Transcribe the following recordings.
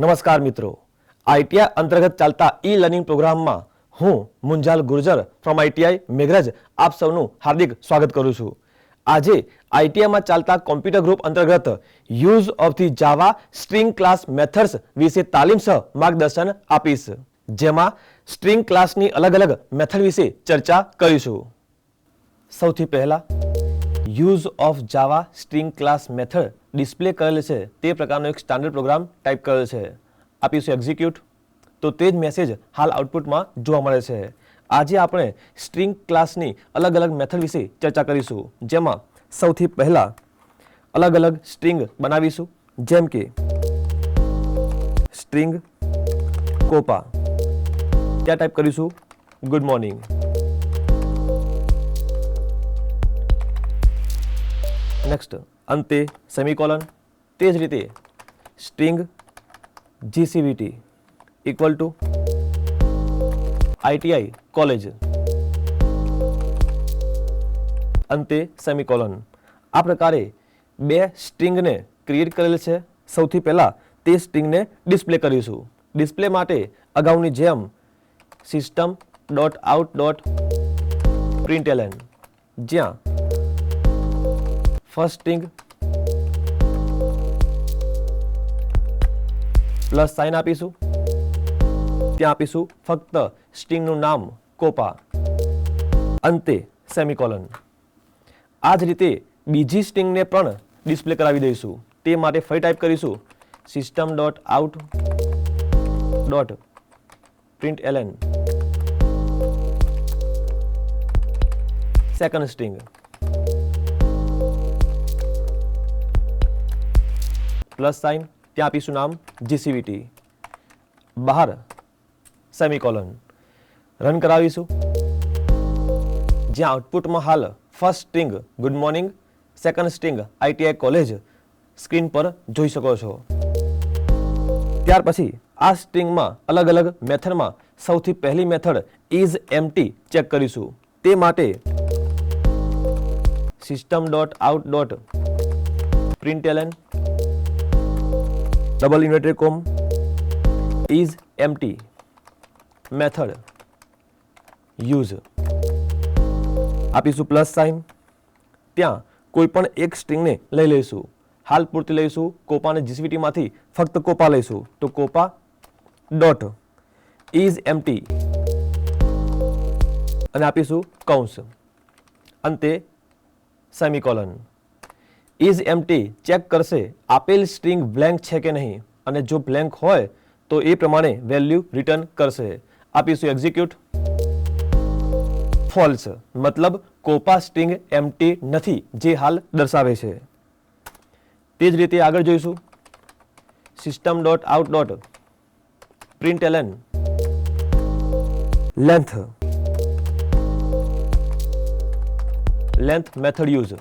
નમસ્કાર મિત્રો, આઈટીઆઈ અંતર્ગત ચાલતા ઈ લર્નિંગ પ્રોગ્રામમાં હું મુંજાલ ગુર્જર ફ્રોમ આઈટીઆઈ મેઘરજ આપ સૌનું હાર્દિક સ્વાગત કરું છું. આજે આઈટીઆઈમાં ચાલતા કોમ્પ્યુટર ગ્રુપ અંતર્ગત use of the Java string class methods વિશે તાલીમ સહ માર્ગદર્શન આપીશ, જેમાં સ્ટ્રિંગ ક્લાસની અલગ અલગ મેથડ વિશે ચર્ચા કરીશું. સૌથી પહેલા use of Java string class method display કરેલ છે તે પ્રકારનો એક સ્ટાન્ડર્ડ પ્રોગ્રામ ટાઈપ કરેલ છે. આપીશું એક્ઝિક્યુટ, તો તે જ મેસેજ હાલ આઉટપુટમાં જોવા મળે છે. આજે આપણે સ્ટ્રિંગ ક્લાસની અલગ અલગ મેથડ વિશે ચર્ચા કરીશું, જેમાં સૌથી પહેલા અલગ અલગ સ્ટ્રિંગ બનાવીશું, જેમ કે સ્ટ્રિંગ કોપા. ત્યાં ટાઈપ કરીશું ગુડ મોર્નિંગ. નેક્સ્ટ અંતે સેમિકોલન. તે જ રીતે string જીસીવીટી equal to ITI college, અંતે સેમિકોલન. આ પ્રકારે બે સ્ટ્રિંગને ક્રિએટ કરેલ છે. સૌથી પહેલા તે સ્ટ્રિંગને ડિસ્પ્લે કરીશું. ડિસ્પ્લે માટે અગાઉની જેમ system.out.println, જ્યાં ફર્સ્ટ સ્ટ્રિંગ પ્લસ સાઇન આપીશું, ત્યાં આપીશું ફક્ત સ્ટ્રિંગનું નામ કોપા, અંતે સેમિકોલન. આ જ રીતે બીજી સ્ટ્રિંગને પણ ડિસ્પ્લે કરાવી દઈશું. તે માટે ફરી ટાઈપ કરીશું system.out.println second string plus sign, ત્યાં આપીશું નામ જીસીવીટી, બહાર સેમિકોલન. રન કરાવીશું, જ્યાં આઉટપુટમાં હાલ first string good morning, second string ITI college screen પર જોઈ શકો છો. ત્યાર પછી આ સ્ટ્રિંગમાં અલગ અલગ મેથડમાં સૌથી પહેલી મેથડ ઇઝ એમ્પ્ટી ચેક કરીશું. તે માટે system.out.println ડબલ ઇન્વર્ટેડ કોમ ઇઝ એમ્પ્ટી મેથડ યુઝ, આપીશું પ્લસ સાઇન. ત્યાં કોઈ પણ એક સ્ટ્રિંગને લઈ લઈશું. હાલ પૂરતી લઈશું કોપા અને જીસીવીટીમાંથી ફક્ત કોપા લઈશું, તો કોપા ડોટ ઇઝ એમ્પ્ટી અને આપીશું કૌંસ, અંતે સેમિકોલન. ઇઝ એમ્પ્ટી ચેક કરશે આપેલ સ્ટ્રિંગ બ્લેન્ક છે કે નહીં, અને જો બ્લેન્ક હોય તો એ પ્રમાણે વેલ્યુ રિટર્ન કરશે. આપીશું એક્ઝિક્યુટ. ફોલ્સ, મતલબ કોપા સ્ટ્રિંગ એમ્પ્ટી નથી, જે હાલ દર્શાવે છે. તે જ રીતે આગળ જોઈશું system.out.println length method use,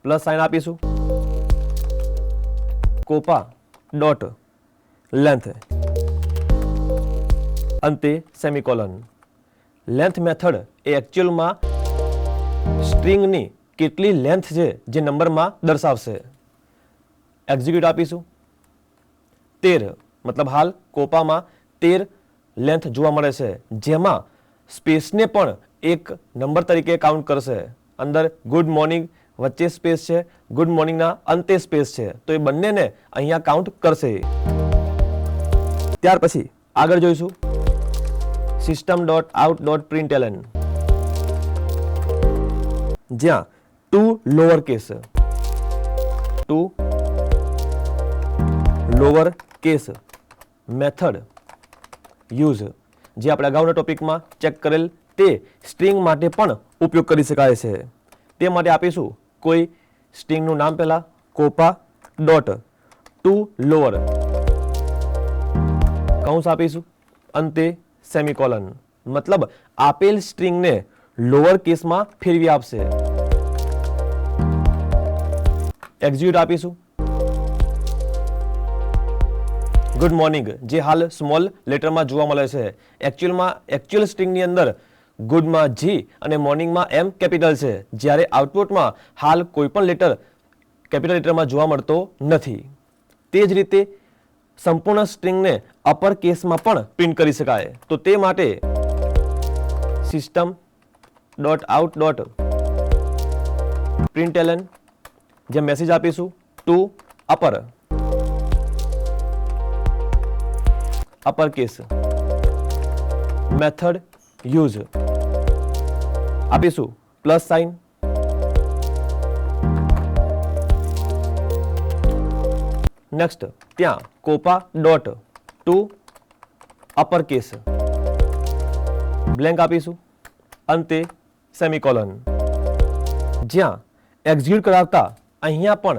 plus sign આપીશું, કોપા ડોટ લેન્થ, અંતે સેમિકોલન. લેન્થ મેથડ એ એકચ્યુઅલમાં સ્ટ્રિંગની કેટલી લેન્થ છે જે નંબરમાં દર્શાવશે. એક્ઝિક્યુટ આપીશું. 13, મતલબ હાલ કોપામાં 13 લેન્થ જોવા મળે છે, જેમાં સ્પેસને પણ એક નંબર તરીકે કાઉન્ટ કરશે. અંદર ગુડ મોર્નિંગ વચ્ચે સ્પેસ છે, ગુડ મોર્નિંગના અંતે સ્પેસ છે, તો એ બંનેને અહીંયા કાઉન્ટ કરશે. ત્યાર પછી આગળ જોઈશું system.out.println, જ્યાં to lower case method use, જે આપણે અગાઉના ટોપિકમાં ચેક કરેલ તે સ્ટ્રિંગ માટે પણ ઉપયોગ કરી શકાય છે. તે માટે આપીશું કોઈ સ્ટ્રિંગનું નામ પહેલા કોપા ડોટ ટુ લોઅર કૌંસ આપીશું, અંતે સેમિકોલન, મતલબ આપેલ સ્ટ્રિંગને લોઅર કેસમાં ફેરવી આપશે. એક્ઝિક્યુટ આપીશું. ગુડ મોર્નિંગ જે હાલ સ્મોલ લેટરમાં જોવા મળે છે, એકચ્યુઅલ સ્ટ્રિંગની અંદર ગુડમાં જી અને મોર્નિંગમાં એમ કેપિટલ છે, જ્યારે આઉટપુટમાં હાલ કોઈ પણ લેટર કેપિટલ લેટરમાં જોવા મળતો નથી. તે જ રીતે સંપૂર્ણ સ્ટ્રિંગને અપર કેસમાં પણ પ્રિન્ટ કરી શકાય. તો તે માટે system.out. println જે મેસેજ આપીશું to upper case method use આપીશું પ્લસ સાઇન નેક્સ્ટ ત્યાં કોપા dot to upper case blank આપીશું અંતે સેમિકોલન. જ્યાં એક્ઝિક્યુટ કરાવતા અહીંયા પણ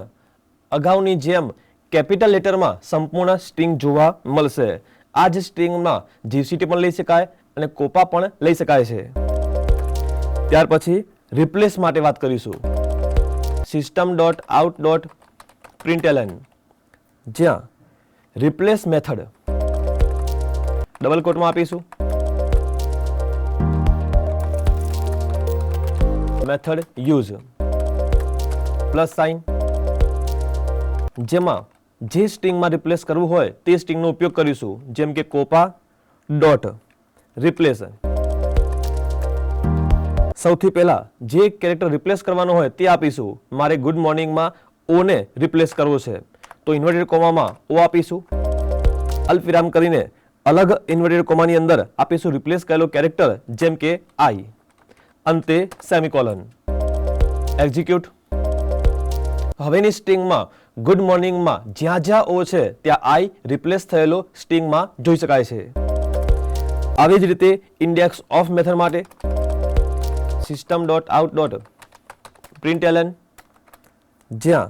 અગાઉની જેમ કેપિટલ લેટરમાં સંપૂર્ણ સ્ટ્રિંગ જોવા મળશે. આ જ સ્ટ્રિંગમાં જીસીટી પણ લઈ શકાય અને કોપા પણ લઈ શકાય છે. ત્યાર પછી રિપ્લેસ માટે વાત કરીશું. system.out.println જ્યાં રિપ્લેસ મેથડ ડબલ કોટમાં આપીશું મેથડ યુઝ પ્લસ સાઇન જેમાં જે સ્ટ્રિંગમાં રિપ્લેસ કરવું હોય તે સ્ટ્રિંગનો ઉપયોગ કરીશું. જેમ કે કોપા ડોટ રિપ્લેસ. સૌથી પહેલા જે કેરેક્ટર રિપ્લેસ કરવાનો હોય તે આપીશું. મારે ગુડ મોર્નિંગમાં ઓ ને રિપ્લેસ કરવો છે તો ઇન્વર્ટેડ કોમામાં ઓ આપીશું. અલ્પવિરામ કરીને અલગ ઇન્વર્ટેડ કોમાની અંદર આપીશું રિપ્લેસ કરેલો કેરેક્ટર જેમ કે આઈ. અંતે સેમિકોલન. એક્ઝિક્યુટ. હવેની સ્ટ્રિંગમાં ગુડ મોર્નિંગમાં જ્યાં જ્યાં ઓ છે ત્યાં આઈ રિપ્લેસ થયેલો સ્ટ્રિંગમાં જોઈ શકાય છે. આવી જ રીતે ઇન્ડેક્સ ઓફ મેથડ માટે system.out.println જ્યાં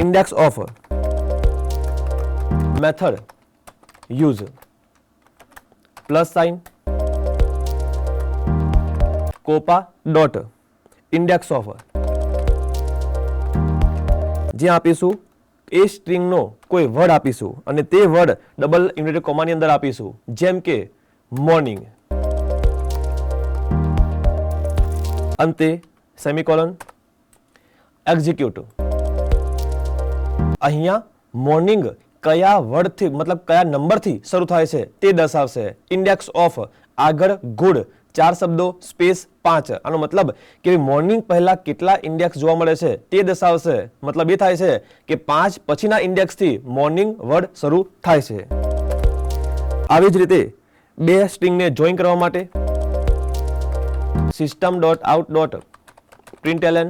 index of method use plus sign કોપા ડોટ ઇન્ડેક્સ ઓફ જ્યાં આપીશું એ સ્ટ્રિંગનો કોઈ વર્ડ આપીશું અને તે વર્ડ ડબલ ઇન્વર્ટેડ કોમાની અંદર આપીશું જેમ કે મોર્નિંગ. અંતે સેમિકોલન. એક્ઝિક્યુટ. અહીંયા મોર્નિંગ કયા વર્ડથી મતલબ કયા નંબરથી શરૂ થાય છે તે દર્શાવશે. ઇન્ડેક્સ ઓફ આગળ ગુડ 4 શબ્દો સ્પેસ 5. આનો મતલબ કે મોર્નિંગ પહેલા કેટલા ઇન્ડેક્સ જોવા મળે છે તે દર્શાવશે. મતલબ એ થાય છે કે 5 પછીના ઇન્ડેક્સથી મોર્નિંગ વર્ડ શરૂ થાય છે. આવી જ રીતે બે સ્ટ્રિંગને જોઈન કરવા માટે system.out.println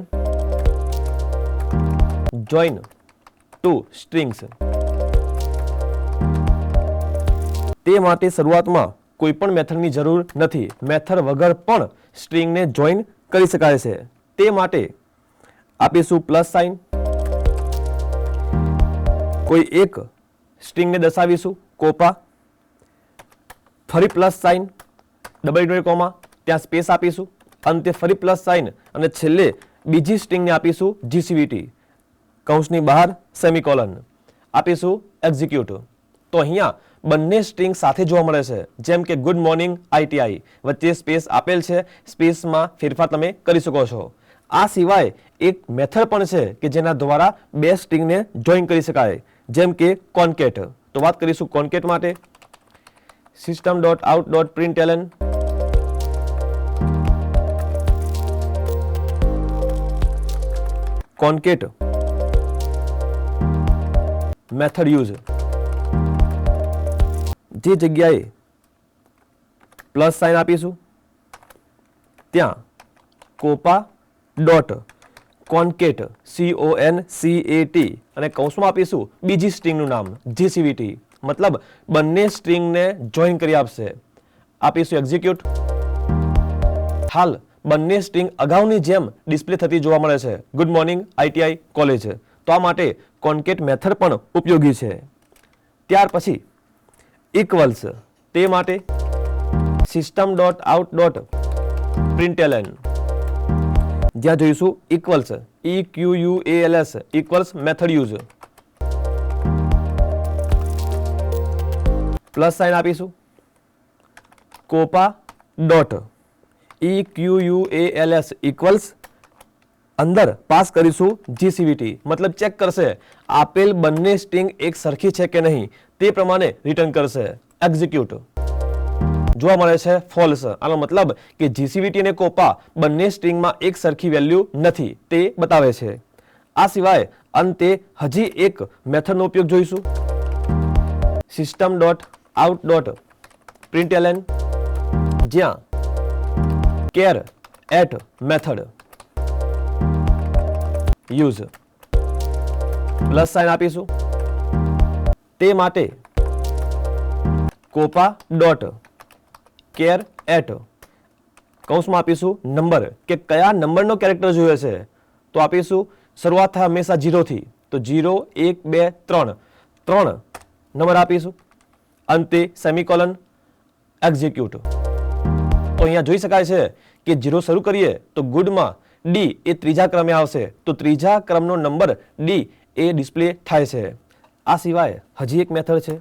join two strings. તે માટે શરૂઆતમાં કોઈ પણ મેથડની જરૂર નથી. મેથડ વગર પણ સ્ટ્રિંગને જોઈન કરી શકાય છે. તે માટે આપીશું પ્લસ સાઇન. કોઈ એક સ્ટ્રિંગને દર્શાવીશું કોપા, ફરી plus sign double inverted comma ત્યાં સ્પેસ આપીશું, અંતે ફરી પ્લસ સાઇન અને છેલ્લે બીજી સ્ટ્રિંગને આપીશું જીસીવીટી કૌંસની બહાર સેમિકોલન આપીશું એક્ઝિક્યુટ. તો અહીંયા બંને સ્ટ્રિંગ સાથે જોવા મળે છે. જેમ કે ગુડ મોર્નિંગ આઈટીઆઈ વચ્ચે સ્પેસ આપેલ છે. સ્પેસમાં ફેરફાર તમે કરી શકો છો. આ સિવાય એક મેથડ પણ છે કે જેના દ્વારા બે સ્ટ્રિંગને જોઈન કરી શકાય જેમ કે કોન્કેટ. તો વાત કરીશું કોન્કેટ માટે. system.out.println કોન્કેટ મેથડ યુઝ જે જગ્યાએ પ્લસ સાઇન આપીશું ત્યાં કોપા ડોટ કોન્કેટ CONCAT અને કૌંસમાં આપીશું બીજી સ્ટ્રિંગનું નામ જીસીવીટી. મતલબ બંને સ્ટ્રિંગને જોઈન કરી આપશે. આપીશું એક્ઝિક્યુટ. હાલ બંને સ્ટ્રિંગ અગાઉની જેમ ડિસ્પ્લે થતી જોવા મળે છે ગુડ મોર્નિંગ આઈટીઆઈ કોલેજ. તો આ માટે કોન્કેટ મેથડ પણ ઉપયોગી છે. ત્યાર પછી ઇક્વલ્સ. તે માટે system.out.println જ્યાં જોઈશું equals EQUALS equals method use plus sign આપીશું કોપા ડોટ EQUALS ઇક્વલ્સ અંદર પાસ કરીશું જીસીવીટી, મતલબ ચેક કરશે આપેલ બંને સ્ટ્રિંગ એક સરખી છે કે નહીં, તે પ્રમાણે રિટર્ન કરશે. એક્ઝિક્યુટ જોવા મળે છે ફોલ્સ. આનો મતલબ કે જીસીવીટી અને કોપા બંને સ્ટ્રિંગમાં એક સરખી વેલ્યુ નથી તે બતાવે છે. આ સિવાય અંતે હજી એક મેથડનો ઉપયોગ જોઈશું. system.out.println જ્યાં char at method use plus sign આપીશું. તે માટે કોપા ડોટ કેર એટ કૌંસમાં આપીશું નંબર, કે કયા નંબરનો કેરેક્ટર જોઈએ છે, તો આપીશું શરૂઆત થાય હંમેશા 0 થી, તો 0 1 2 3 3 નંબર આપીશું. અંતે સેમિકોલન. એક્ઝિક્યુટ. તો અહીંયા જોઈ શકાય છે કે 0 શરૂ કરીએ તો ગુડમાં ડી એ ત્રીજા ક્રમે આવશે, તો ત્રીજા ક્રમનો નંબર ડી એ ડિસ્પ્લે થાય છે. આ સિવાય હજી એક મેથડ છે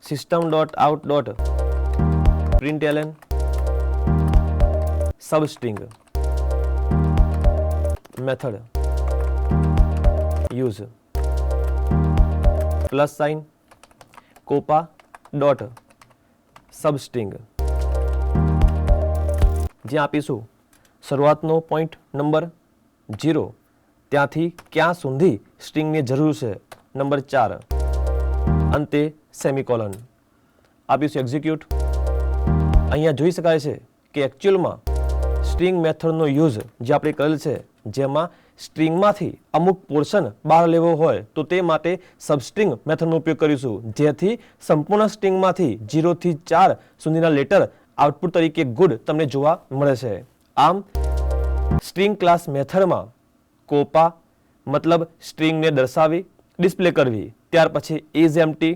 system.out.println substring method use plus sign કોપા ડોટ સબસ્ટ્રિંગ જ્યાં આપીશું શરૂઆતનો પોઈન્ટ નંબર 0, ત્યાંથી ક્યાં સુધી સ્ટ્રિંગની જરૂર છે નંબર 4, અંતે સેમિકોલન આપીશું. એક્ઝિક્યુટ. અહીંયા જોઈ શકાય છે કે એકચ્યુઅલમાં સ્ટ્રિંગ મેથડનો યુઝ જે આપણે કરેલ છે, જેમાં સ્ટ્રિંગમાંથી અમુક પોર્શન બહાર લેવો હોય તો તે માટે સબસ્ટ્રિંગ મેથડનો ઉપયોગ કરીશું, જેથી સંપૂર્ણ સ્ટ્રિંગમાંથી 0 થી 4 સુધીના લેટર આઉટપુટ તરીકે ગુડ તમને જોવા મળે છે. આમ સ્ટ્રિંગ ક્લાસ મેથડમાં કોપા મતલબ સ્ટ્રિંગને દર્શાવી ડિસ્પ્લે કરવી, ત્યાર પછી is empty,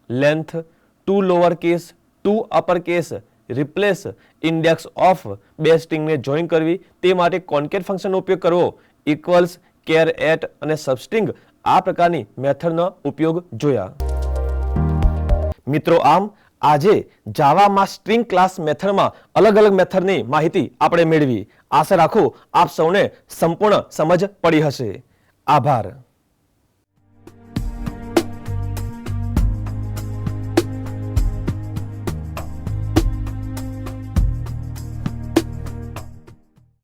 length, to lower case, to upper case, replace, index of બે સ્ટ્રિંગને જોઈન કરવી, તે માટે કોન્કેટ ફંક્શનનો ઉપયોગ કરવો, ઇક્વલ્સ, કેર એટ અને સબસ્ટ્રિંગ આ પ્રકારની મેથડનો ઉપયોગ જોયા. મિત્રો, આમ આજે જાવામાં સ્ટ્રિંગ ક્લાસ મેથડમાં અલગ અલગ મેથડની માહિતી આપણે મેળવી. આશા રાખું આપ સૌને સંપૂર્ણ સમજ પડી હશે. આભાર.